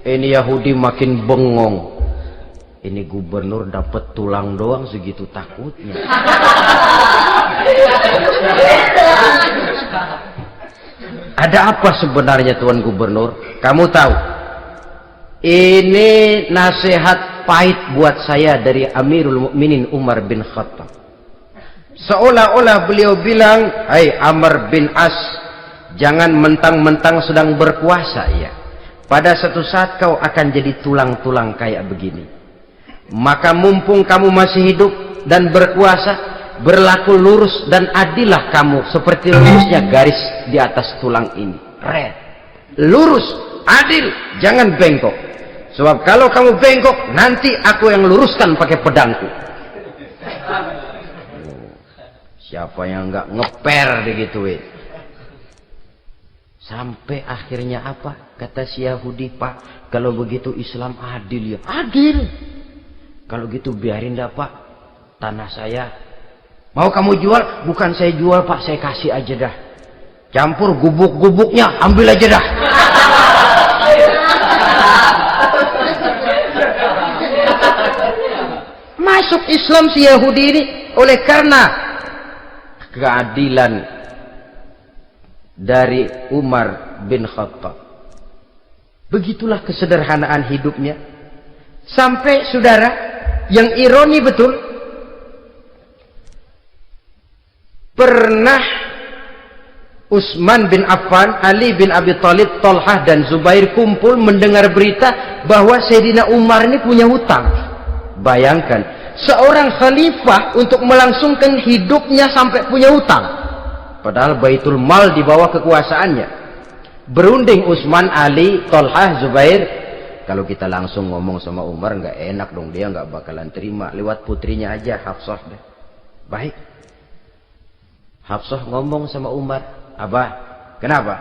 Ini Yahudi makin bengong. Ini gubernur dapat tulang doang segitu takutnya. Ada apa sebenarnya Tuan Gubernur? Kamu tahu, ini nasihat pahit buat saya dari Amirul Mukminin Umar bin Khattab. Seolah-olah beliau bilang, "Hai Amr bin As, jangan mentang-mentang sedang berkuasa ya. Pada suatu saat kau akan jadi tulang-tulang kayak begini. Maka mumpung kamu masih hidup dan berkuasa, berlaku lurus dan adillah kamu seperti lurusnya garis di atas tulang ini. Red. Lurus, adil, jangan bengkok. Sebab kalau kamu bengkok, nanti aku yang luruskan pakai pedangku." Siapa yang nggak ngeper digituin? Sampai akhirnya apa? Kata si Yahudi, "Pak, kalau begitu Islam adil ya." Adil. Kalau gitu biarin dah, Pak. Tanah saya. Mau kamu jual? Bukan saya jual, Pak, saya kasih aja dah. Campur gubuk-gubuknya, ambil aja dah. Masuk Islam si Yahudi ini oleh karena keadilan dari Umar bin Khattab. Begitulah kesederhanaan hidupnya. Sampai saudara, yang ironi betul, pernah Utsman bin Affan, Ali bin Abi Thalib, Thalhah dan Zubair kumpul mendengar berita bahwa Sayyidina Umar ini punya hutang. Bayangkan, seorang khalifah untuk melangsungkan hidupnya sampai punya hutang. Padahal Baitul Mal di bawah kekuasaannya. Berunding Utsman, Ali, Thalhah, Zubair. Kalau kita langsung ngomong sama Umar nggak enak dong, dia nggak bakalan terima. Lewat putrinya aja, Hafsah deh. Baik. Hafsah ngomong sama Umar, "Abah, kenapa?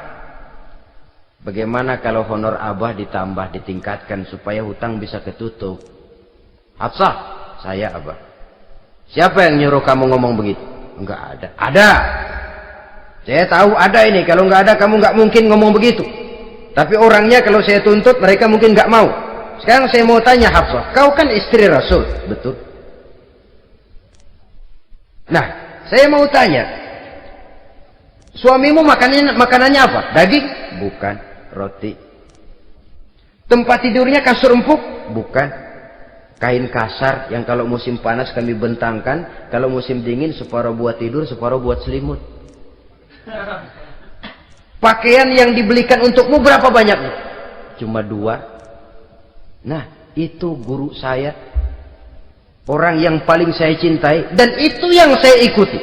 Bagaimana kalau honor Abah ditambah, ditingkatkan supaya hutang bisa ketutup?" "Hafsah, saya Abah." "Siapa yang nyuruh kamu ngomong begitu?" "Enggak ada." "Ada. Saya tahu ada ini. Kalau nggak ada kamu nggak mungkin ngomong begitu. Tapi orangnya kalau saya tuntut mereka mungkin nggak mau. Sekarang saya mau tanya Hafsah, kau kan istri Rasul, betul? Nah, saya mau tanya, suamimu makanannya apa? Daging? Bukan. Roti. Tempat tidurnya kasur empuk? Bukan. Kain kasar yang kalau musim panas kami bentangkan, kalau musim dingin separuh buat tidur, separuh buat selimut. Pakaian yang dibelikan untukmu berapa banyaknya? Cuma 2. Nah, itu guru saya, orang yang paling saya cintai, dan itu yang saya ikuti.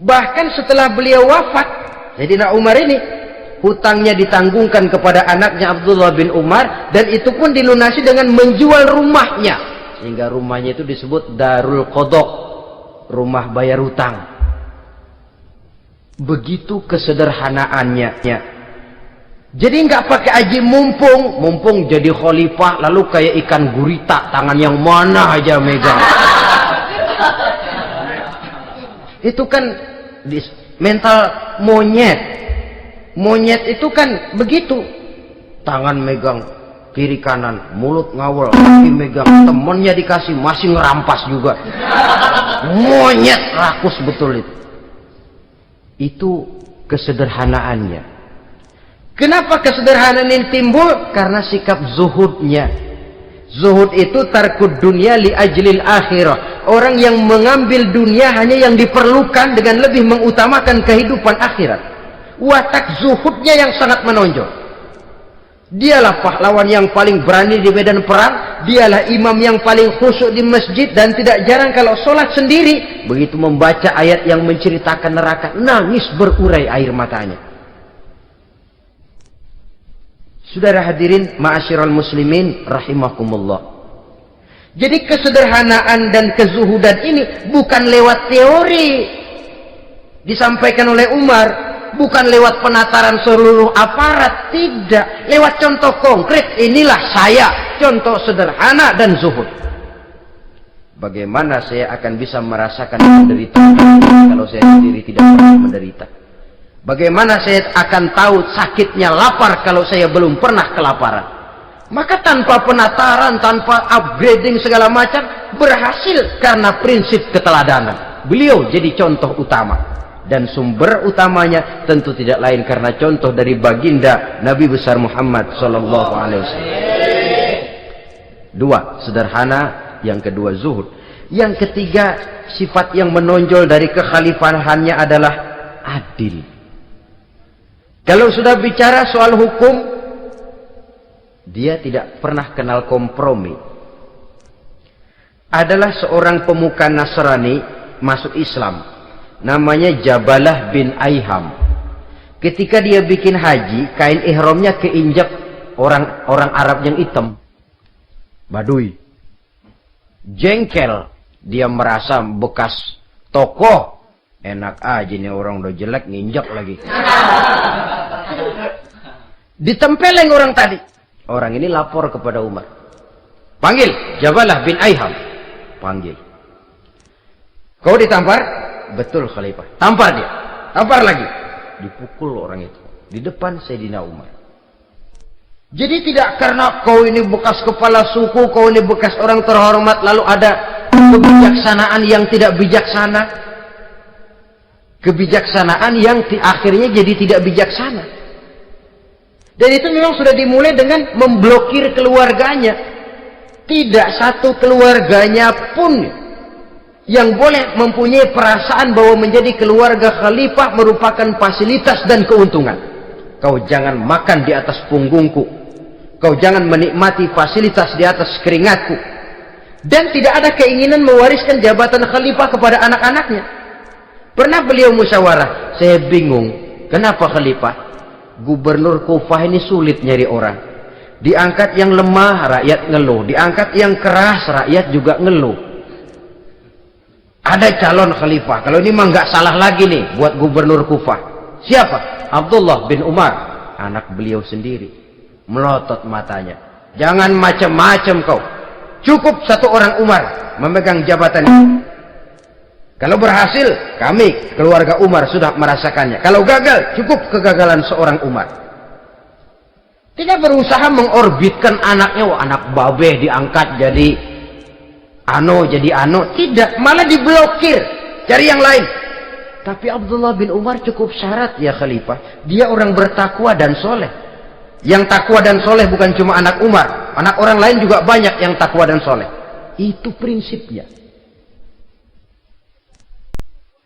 Bahkan setelah beliau wafat, Sayyidina Umar ini hutangnya ditanggungkan kepada anaknya Abdullah bin Umar, dan itu pun dilunasi dengan menjual rumahnya, sehingga rumahnya itu disebut Darul Qadha, rumah bayar hutang. Begitu kesederhanaannya. Jadi nggak pakai aji mumpung jadi khalifah lalu kayak ikan gurita, tangan yang mana aja megang. Itu kan mental monyet. Monyet itu kan begitu. tangan megang kiri kanan, mulut ngawal, kaki megang, temennya dikasih masih ngerampas juga. Monyet rakus betul itu. Itu kesederhanaannya. Kenapa kesederhanaan ini timbul? Karena sikap zuhudnya. Zuhud itu tarkud dunia li ajlil akhirah. Orang yang mengambil dunia hanya yang diperlukan dengan lebih mengutamakan kehidupan akhirat. Watak zuhudnya yang sangat menonjol. Dialah pahlawan yang paling berani di medan perang. Dialah imam yang paling khusyuk di masjid. Dan tidak jarang kalau sholat sendiri, begitu membaca ayat yang menceritakan neraka, nangis berurai air matanya. Saudara hadirin ma'asyiral muslimin rahimakumullah. Jadi kesederhanaan dan kezuhudan ini bukan lewat teori disampaikan oleh Umar. Bukan lewat penataran seluruh aparat, tidak. Lewat contoh konkret, inilah saya, contoh sederhana dan zuhud. Bagaimana saya akan bisa merasakan penderitaan kalau saya sendiri tidak pernah menderita? Bagaimana saya akan tahu sakitnya lapar kalau saya belum pernah kelaparan? Maka tanpa penataran, tanpa upgrading segala macam, berhasil karena prinsip keteladanan. Beliau jadi contoh utama. Dan sumber utamanya tentu tidak lain karena contoh dari baginda Nabi besar Muhammad sallallahu alaihi wasallam. Dua, sederhana, yang kedua zuhud. Yang ketiga, sifat yang menonjol dari kekhalifahannya adalah adil. Kalau sudah bicara soal hukum, dia tidak pernah kenal kompromi. Adalah seorang pemuka Nasrani masuk Islam. Namanya Jabalah bin Aiham. Ketika dia bikin haji, kain ihramnya keinjak orang Arab yang hitam. Badui. Jengkel. Dia merasa bekas tokoh. Enak aja nih orang udah jelek nginjak lagi. Ditempeleng orang tadi. Orang ini lapor kepada Umar. Panggil Jabalah bin Aiham. Panggil. Kau ditampar? Betul Khalifah. Tampar dia. Tampar lagi. Dipukul orang itu. Di depan Sayyidina Umar. Jadi tidak karena kau ini bekas kepala suku, kau ini bekas orang terhormat, lalu ada kebijaksanaan yang tidak bijaksana. Kebijaksanaan yang akhirnya jadi tidak bijaksana. Dan itu memang sudah dimulai dengan memblokir keluarganya. Tidak satu keluarganya pun yang boleh mempunyai perasaan bahwa menjadi keluarga khalifah merupakan fasilitas dan keuntungan. Kau jangan makan di atas punggungku. Kau jangan menikmati fasilitas di atas keringatku. Dan tidak ada keinginan mewariskan jabatan khalifah kepada anak-anaknya. Pernah beliau musyawarah, saya bingung, kenapa khalifah? Gubernur Kufah ini sulit nyari orang. Diangkat yang lemah, rakyat ngeluh. Diangkat yang keras, rakyat juga ngeluh. Ada calon khalifah. Kalau ini mah nggak salah lagi nih buat gubernur Kufah. Siapa? Abdullah bin Umar, anak beliau sendiri. Melotot matanya. Jangan macam-macam kau. Cukup satu orang Umar memegang jabatan ini. Kalau berhasil, kami keluarga Umar sudah merasakannya. Kalau gagal, cukup kegagalan seorang Umar. Tidak berusaha mengorbitkan anaknya, wah anak babeh diangkat jadi tidak, malah diblokir, cari yang lain. Tapi Abdullah bin Umar cukup syarat ya khalifah, dia orang bertakwa dan soleh. Yang takwa dan soleh bukan cuma anak Umar, anak orang lain juga banyak yang takwa dan soleh. Itu prinsipnya.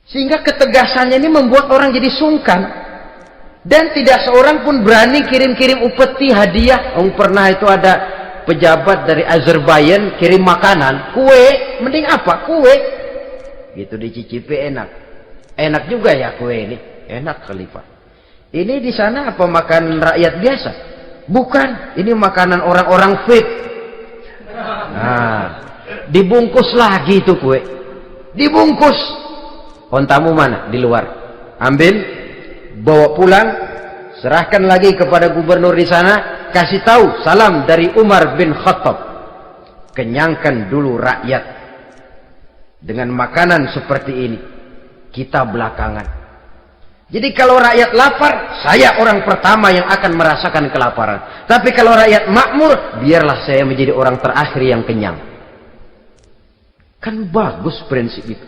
Sehingga ketegasannya ini membuat orang jadi sungkan. Dan tidak seorang pun berani kirim-kirim upeti hadiah. Pernah itu ada pejabat dari Azerbaijan kirim makanan, kue, mending apa? Kue. Gitu dicicipi enak. Enak juga ya kue ini. Enak khalifah. Ini di sana apa makan rakyat biasa? Bukan, ini makanan orang-orang fit. Nah, dibungkus lagi itu kue. Dibungkus. Ontamu mana? Di luar. Ambil, bawa pulang, serahkan lagi kepada gubernur di sana. Kasih tahu salam dari Umar bin Khattab. Kenyangkan dulu rakyat dengan makanan seperti ini. Kita belakangan. Jadi kalau rakyat lapar, saya orang pertama yang akan merasakan kelaparan. Tapi kalau rakyat makmur, biarlah saya menjadi orang terakhir yang kenyang. Kan bagus prinsip itu.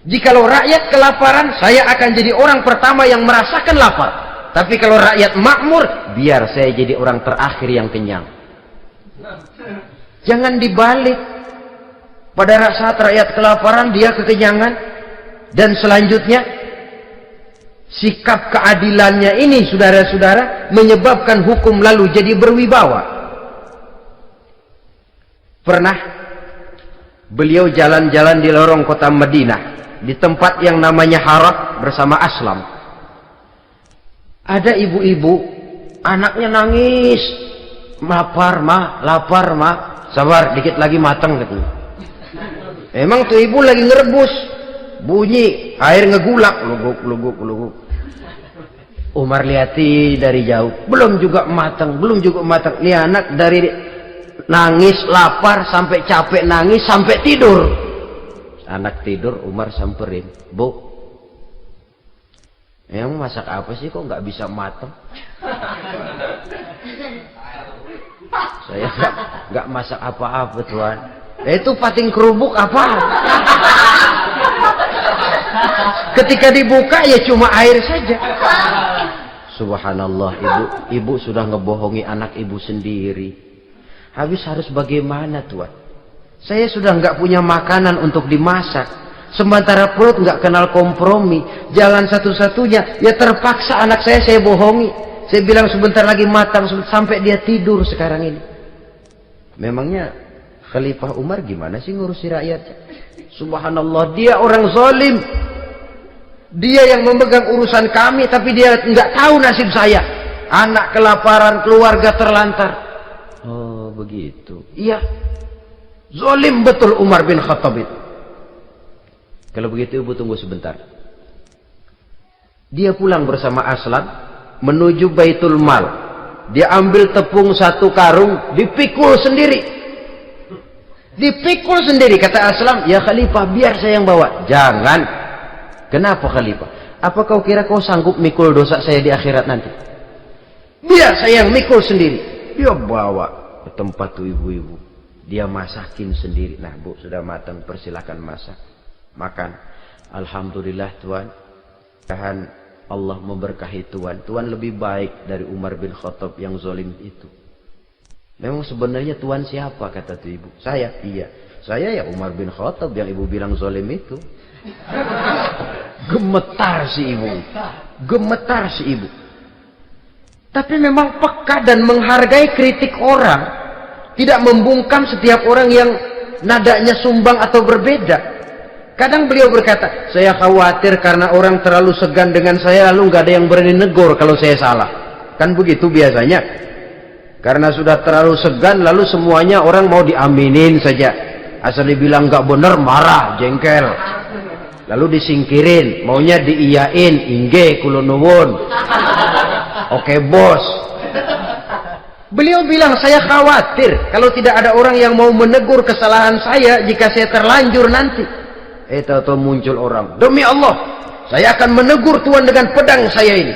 Jikalau rakyat kelaparan, saya akan jadi orang pertama yang merasakan lapar. Tapi kalau rakyat makmur, biar saya jadi orang terakhir yang kenyang. Jangan dibalik. Pada saat rakyat kelaparan, dia kekenyangan. Dan selanjutnya, sikap keadilannya ini, saudara-saudara, menyebabkan hukum lalu jadi berwibawa. Pernah beliau jalan-jalan di lorong kota Madinah, di tempat yang namanya Harah bersama Aslam. Ada ibu-ibu, anaknya nangis, lapar ma, sabar dikit lagi matang katanya. Emang tuh ibu lagi ngerebus, bunyi air ngegulak, luguk. Umar lihati dari jauh, belum juga matang. Ini anak dari nangis lapar sampai capek nangis sampai tidur. Anak tidur, Umar samperin, Bu, yang masak apa sih kok nggak bisa matang? Saya nggak masak apa-apa Tuan. Itu pating kerubuk apa? Ketika dibuka ya cuma air saja. Subhanallah, ibu sudah ngebohongi anak ibu sendiri. Habis harus bagaimana Tuan? Saya sudah nggak punya makanan untuk dimasak. Sementara perut nggak kenal kompromi. Jalan satu-satunya, ya terpaksa anak saya bohongi. Saya bilang sebentar lagi matang, sampai dia tidur sekarang ini. Memangnya Khalifah Umar gimana sih ngurusi rakyatnya? Subhanallah, dia orang zalim. Dia yang memegang urusan kami, tapi dia nggak tahu nasib saya. Anak kelaparan, keluarga terlantar. Oh begitu. Iya. Zalim betul Umar bin Khattab itu. Kalau begitu ibu tunggu sebentar. Dia pulang bersama Aslam menuju Baitul Mal. Dia ambil tepung 1 karung, dipikul sendiri. Dipikul sendiri, kata Aslam, ya Khalifah biar saya yang bawa. Jangan. Kenapa Khalifah? Apa kau kira kau sanggup mikul dosa saya di akhirat nanti? Biar saya yang mikul sendiri. Dia bawa ke tempat tuh ibu-ibu. Dia masakin sendiri. Nah Bu, sudah matang, persilakan masak. Makan. Alhamdulillah Tuan. Tuhan Allah memberkahi Tuan. Tuan lebih baik dari Umar bin Khattab yang zalim itu. Memang sebenarnya Tuan siapa? Kata tuh ibu. Saya. Iya. Saya ya Umar bin Khattab yang ibu bilang zalim itu. Gemetar si ibu. Gemetar si ibu. Tapi memang peka dan menghargai kritik orang. Tidak membungkam setiap orang yang nadanya sumbang atau berbeda. Kadang beliau berkata, saya khawatir karena orang terlalu segan dengan saya, lalu nggak ada yang berani negor kalau saya salah. Kan begitu biasanya. Karena sudah terlalu segan, lalu semuanya orang mau diaminin saja. Asal dibilang nggak benar, marah, jengkel. Lalu disingkirin, maunya diiyain, ingge, kulonuwun. Oke bos. Beliau bilang, saya khawatir kalau tidak ada orang yang mau menegur kesalahan saya jika saya terlanjur nanti. Tahu-tahu muncul orang, demi Allah, saya akan menegur Tuhan dengan pedang saya ini.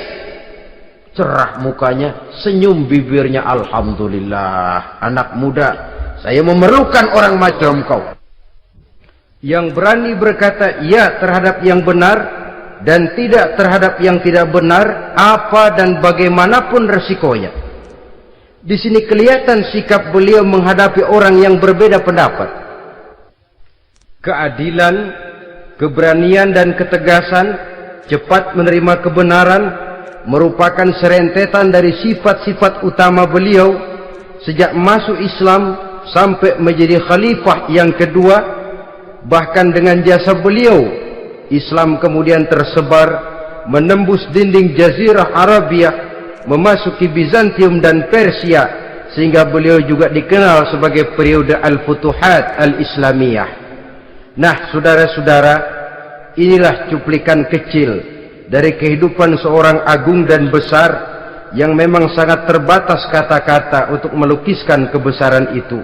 Cerah mukanya, senyum bibirnya, alhamdulillah, anak muda, saya memerlukan orang macam kau. Yang berani berkata ya terhadap yang benar dan tidak terhadap yang tidak benar, apa dan bagaimanapun resikonya. Di sini kelihatan sikap beliau menghadapi orang yang berbeda pendapat. Keadilan, keberanian dan ketegasan, cepat menerima kebenaran, merupakan serentetan dari sifat-sifat utama beliau sejak masuk Islam sampai menjadi khalifah yang kedua. Bahkan dengan jasa beliau, Islam kemudian tersebar, menembus dinding Jazirah Arabia, memasuki Bizantium dan Persia, sehingga beliau juga dikenal sebagai periode Al-Futuhat Al-Islamiyah. Nah, saudara-saudara, inilah cuplikan kecil dari kehidupan seorang agung dan besar yang memang sangat terbatas kata-kata untuk melukiskan kebesaran itu.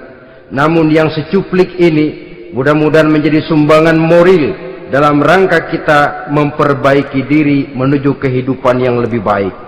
Namun yang secuplik ini mudah-mudahan menjadi sumbangan moral dalam rangka kita memperbaiki diri menuju kehidupan yang lebih baik.